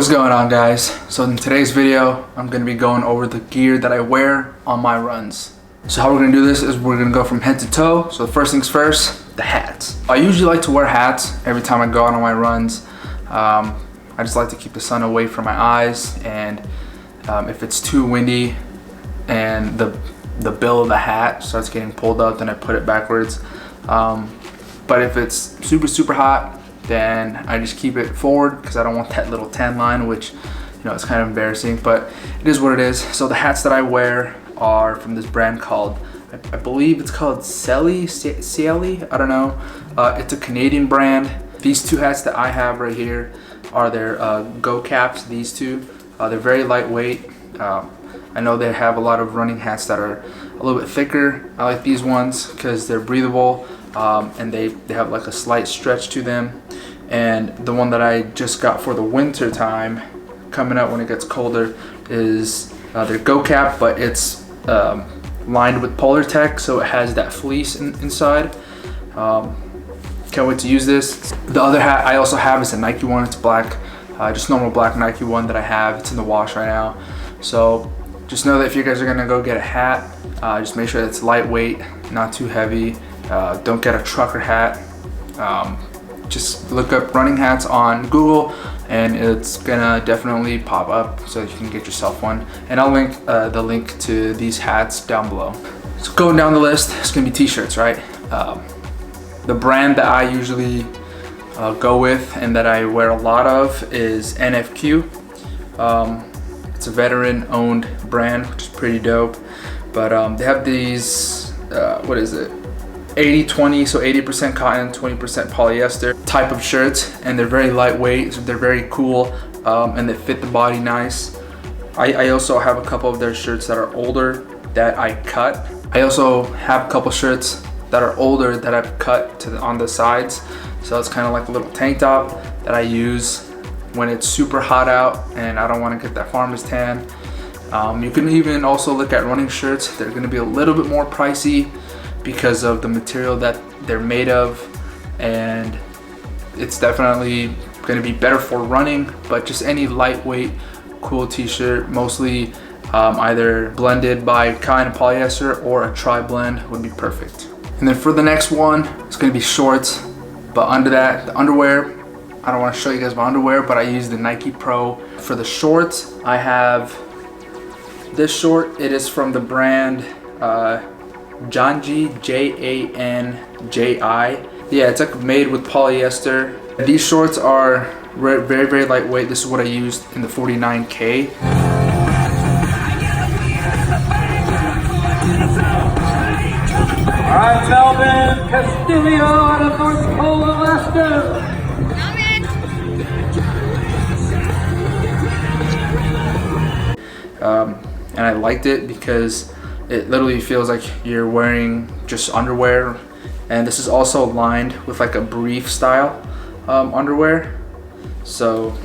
What's going on, guys? So in today's video, I'm going to be going over the gear that I wear on my runs. So how we're going to do this is we're going to go from head to toe. So the first things first, the hats. I usually like to wear hats every time I go out on my runs. I just like to keep the sun away from my eyes, and if it's too windy and the bill of the hat starts getting pulled up, then I put it backwards. But if it's super hot, then I just keep it forward because I don't want that little tan line, which, you know, it's kind of embarrassing, but it is what it is. So the hats that I wear are from this brand called, I believe it's called Cieli, I don't know. It's a Canadian brand. These two hats that I have right here are their Go caps, these two. They're very lightweight. I know they have a lot of running hats that are a little bit thicker. I like these ones because they're breathable, and they have like a slight stretch to them. And the one that I just got for the winter time, coming up when it gets colder, is their Go cap, but it's lined with Polar Tech, so it has that fleece inside. Can't wait to use this. The other hat I also have is a Nike one. It's black, just normal black Nike one that I have. It's in the wash right now. So just know that if you guys are gonna go get a hat, just make sure that it's lightweight, not too heavy. Don't get a trucker hat. Just look up running hats on Google and it's gonna definitely pop up so that you can get yourself one. And I'll link the link to these hats down below. So going down the list, it's gonna be t-shirts, right? The brand that I usually go with and that I wear a lot of is NFQ. It's a veteran owned brand, which is pretty dope. But they have these, what is it? 80-20, so 80% cotton, 20% polyester type of shirts, and they're very lightweight, so they're very cool, and they fit the body nice. I also have a couple of their shirts that are older that I cut. I also have a couple shirts that are older that I've cut on the sides, so it's kind of like a little tank top that I use when it's super hot out and I don't want to get that farmer's tan. You can even also look at running shirts. They're going to be a little bit more pricey because of the material that they're made of, and it's definitely going to be better for running. But just any lightweight cool t-shirt, mostly either blended by cotton and polyester or a tri-blend, would be perfect. And then for the next one, it's going to be shorts, but under that, the underwear, I don't want to show you guys my underwear, but I use the Nike Pro. For the shorts, I have this short. It is from the brand Janji, Janji. Yeah, it's like made with polyester. These shorts are very lightweight. This is what I used in the 49K. Alright, Melvin Castillo out of North Pole, Alaska. And I liked it because it literally feels like you're wearing just underwear. And this is also lined with like a brief style underwear. So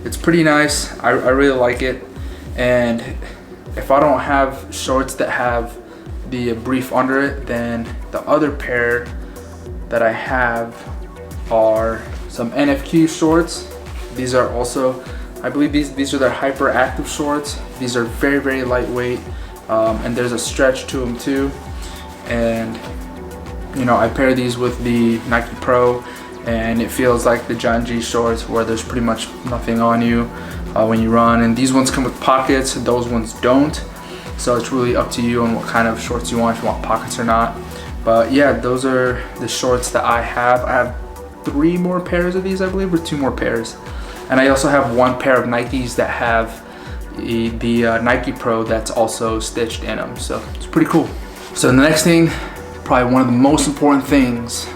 it's pretty nice. I really like it. And if I don't have shorts that have the brief under it, then the other pair that I have are some NFQ shorts. These are also, I believe these are their hyperactive shorts. These are very lightweight, and there's a stretch to them too. And you know, I pair these with the Nike Pro, and it feels like the Janji shorts where there's pretty much nothing on you when you run. And these ones come with pockets, those ones don't. So it's really up to you on what kind of shorts you want, if you want pockets or not. But yeah, those are the shorts that I have. I have 3 more pairs of these, I believe, or 2 more pairs. And I also have 1 pair of Nikes that have the Nike Pro that's also stitched in them. So it's pretty cool. So the next thing, probably one of the most important things,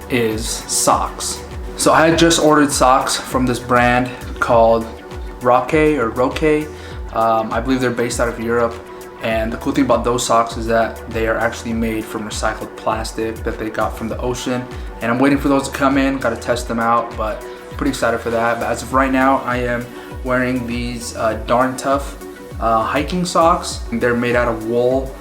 is socks. So I had just ordered socks from this brand called Roque. I believe they're based out of Europe. And the cool thing about those socks is that they are actually made from recycled plastic that they got from the ocean. And I'm waiting for those to come in, got to test them out, but pretty excited for that. But as of right now, I am wearing these Darn Tough hiking socks. They're made out of wool.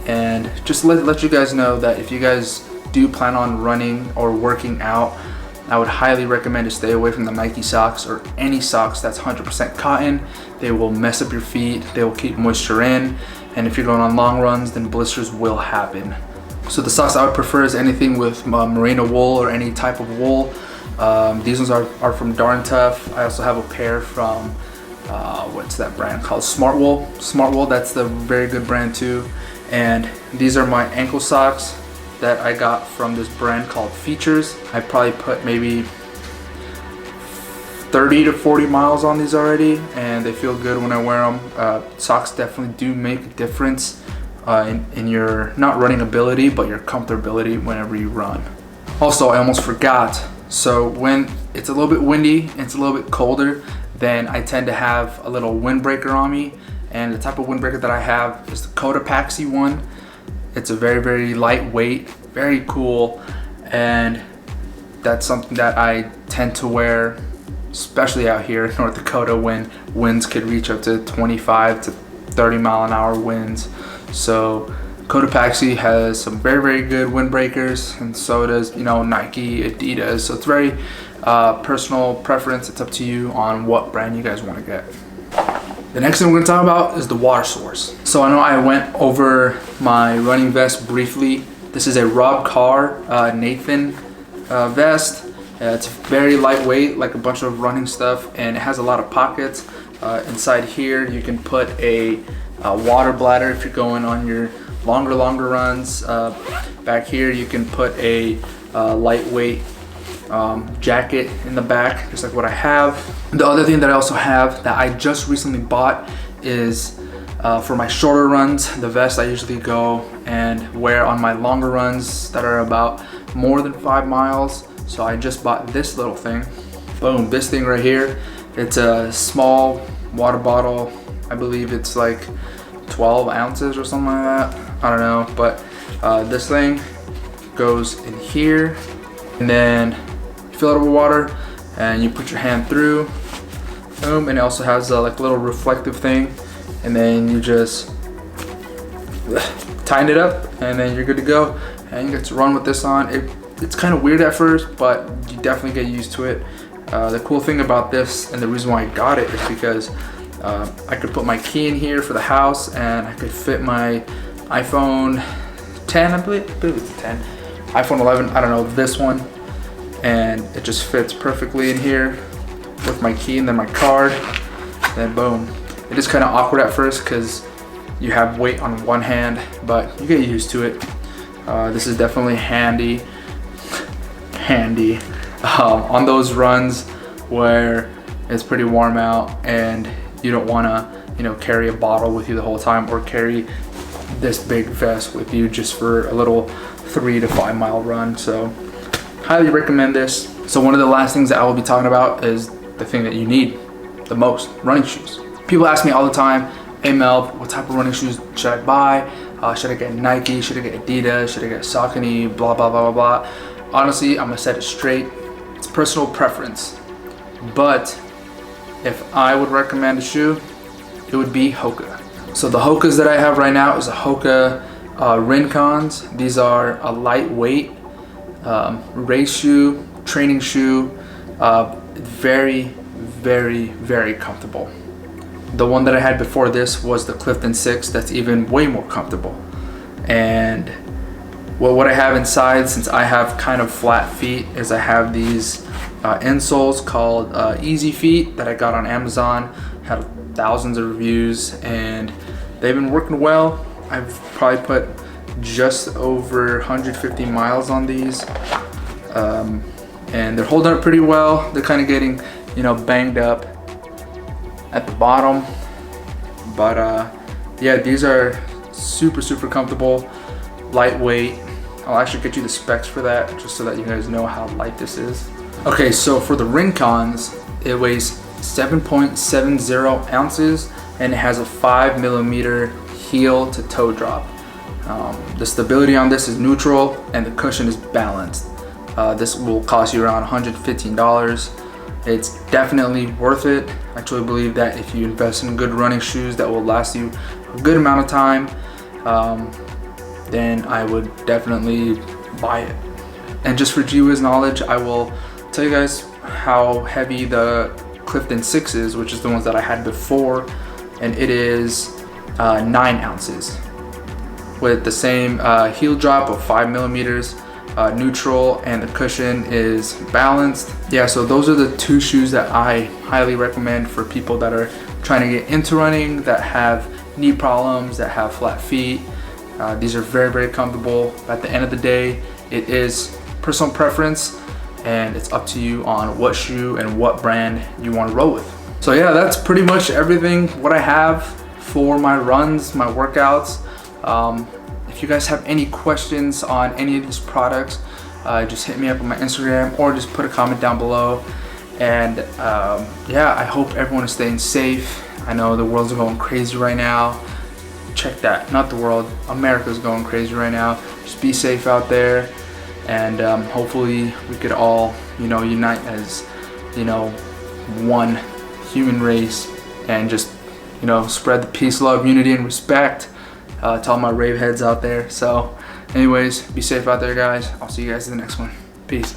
And just let you guys know that if you guys do plan on running or working out, I would highly recommend to stay away from the Nike socks or any socks that's 100% cotton. They will mess up your feet, they will keep moisture in, and if you're going on long runs, then blisters will happen. So the socks I would prefer is anything with merino wool or any type of wool. These ones are from Darn Tough. I also have a pair from, what's that brand called? Smart Wool. Smart Wool, that's the very good brand too. And these are my ankle socks that I got from this brand called Features. I probably put maybe 30 to 40 miles on these already, and they feel good when I wear them. Socks definitely do make a difference in your, not running ability, but your comfortability whenever you run. Also, I almost forgot. So when it's a little bit windy, it's a little bit colder, then I tend to have a little windbreaker on me. And the type of windbreaker that I have is the Cotopaxi one. It's a very, very lightweight, very cool, and that's something that I tend to wear, especially out here in North Dakota when winds could reach up to 25 to 30 mile an hour winds. So Cotopaxi has some very, very good windbreakers, and so does, you know, Nike, Adidas. So it's very personal preference. It's up to you on what brand you guys want to get. The next thing we're going to talk about is the water source. So I know I went over my running vest briefly. This is a Rob Carr Nathan vest. It's very lightweight, like a bunch of running stuff, and it has a lot of pockets. Inside here you can put a water bladder if you're going on your longer runs. Back here you can put a lightweight jacket in the back, just like what I have. The other thing that I also have that I just recently bought is for my shorter runs, the vest I usually go and wear on my longer runs that are about more than 5 miles. So I just bought this little thing. Boom, this thing right here. It's a small water bottle. I believe it's like 12 ounces or something like that. I don't know, but this thing goes in here, and then fill it with water, and you put your hand through. Boom, and it also has a like little reflective thing, and then you just tighten it up, and then you're good to go. And you get to run with this on. It's kind of weird at first, but you definitely get used to it. The cool thing about this, and the reason why I got it, is because I could put my key in here for the house, and I could fit my iPhone 10, I believe it's a 10, iPhone 11, I don't know, this one, and it just fits perfectly in here with my key and then my card. Then boom. It is kind of awkward at first because you have weight on one hand, but you get used to it. This is definitely handy on those runs where it's pretty warm out and you don't want to, you know, carry a bottle with you the whole time, or carry this big vest with you just for a little 3 to 5 mile run. So highly recommend this. So one of the last things that I will be talking about is the thing that you need the most: running shoes. People ask me all the time, hey Mel, what type of running shoes should I buy? Should I get Nike? Should I get Adidas? Should I get Saucony? Blah, blah, blah, blah, blah. Honestly, I'm gonna set it straight. It's personal preference. But if I would recommend a shoe, it would be Hoka. So the Hokas that I have right now is a Hoka Rincons. These are a lightweight race shoe, training shoe, very, very, very comfortable. The one that I had before this was the Clifton 6. That's even way more comfortable. And well, what I have inside, since I have kind of flat feet, is I have these insoles called Easy Feet that I got on Amazon. Had thousands of reviews and they've been working well. I've probably put just over 150 miles on these, and they're holding up pretty well. They're kind of getting, you know, banged up at the bottom, but yeah, these are super comfortable, lightweight. I'll actually get you the specs for that, just so that you guys know how light this is. Okay, so for the Rincons, it weighs 7.70 ounces and it has a 5mm heel to toe drop. The stability on this is neutral and the cushion is balanced. This will cost you around $115. It's definitely worth it. I truly believe that if you invest in good running shoes that will last you a good amount of time, then I would definitely buy it. And just for G-Wiz knowledge, I will tell you guys how heavy the Clifton 6 is, which is the ones that I had before, and it is 9 ounces with the same heel drop of 5 millimeters, neutral, and the cushion is balanced. Yeah, so those are the 2 shoes that I highly recommend for people that are trying to get into running, that have knee problems, that have flat feet. These are very, very comfortable. At the end of the day, it is personal preference, and it's up to you on what shoe and what brand you want to roll with. So yeah, that's pretty much everything what I have for my runs, my workouts. If you guys have any questions on any of these products, just hit me up on my Instagram or just put a comment down below. And yeah, I hope everyone is staying safe. I know the world's going crazy right now. Check that, not the world, America's going crazy right now. Just be safe out there, and hopefully we could all, unite as, one human race, and just, spread the peace, love, unity, and respect to all my rave heads out there. So anyways, be safe out there, guys. I'll see you guys in the next one. Peace.